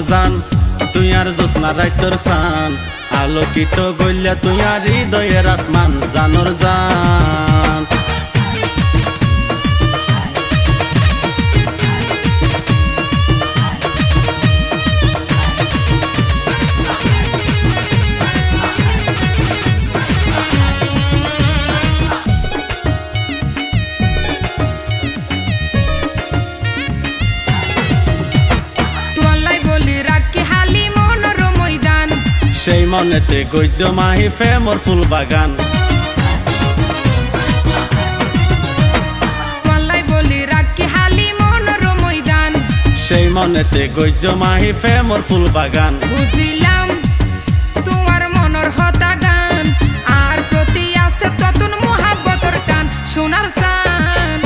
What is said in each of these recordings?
জান তুই আর জোৎস্না রাইতর সান আলোকিত গইলা তুই আর হৃদয়ের আসমান জানোর জান সেই মনেতে গইজ মাহি ফেমর ফুল বাগান সেই মনেতে গইজ মাহি ফেমর ফুল বাগান বুঝিলাম তোমার মনের হতা গান আর প্রতি আছে ততুন মোহাব্বতর টান সোনার সান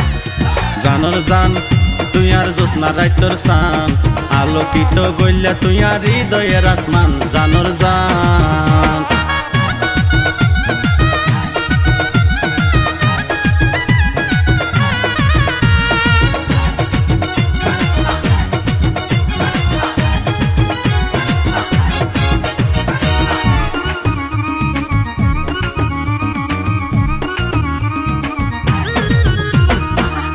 জানোর জান তুই আর জোৎস্না রাইতর সান আলোকিত গইলা তুই আর হৃদয়ের আসমান জানোর জান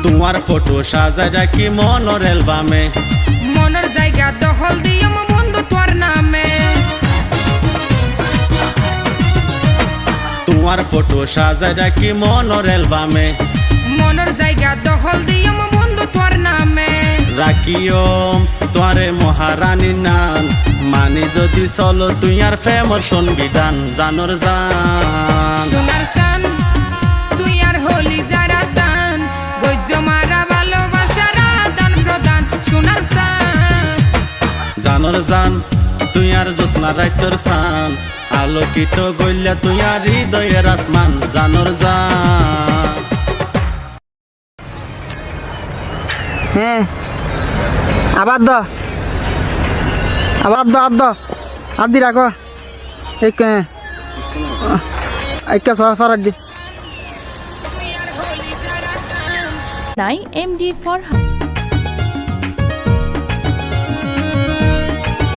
তোমার ফটো সাজায় রাখি মনের অ্যালবামে মনের জায়গা দখল দিও বন্ধু তোর নামে তোমার ফটো সাজায় রাখি মনের অ্যালবামে মনের জায়গা দখল দিও বন্ধু তোর নামে রাখিও তোরে মহারানী নান মানি যদি চলো তুই আর ফেমর সংবিধান জানোর জান সোনার সান তুই আর হলি যারা দান গইজ মারা ভালোবাসার আদান প্রদান সোনার সান জানোর জান তুই আর জোৎস্না রাইতর সান আলোকিত গইলা তুই আর হৃদয়ের আসমান জানোর জান হ্যাঁ আবার দ আর দি রাখো একটা সরার দি 9 MD for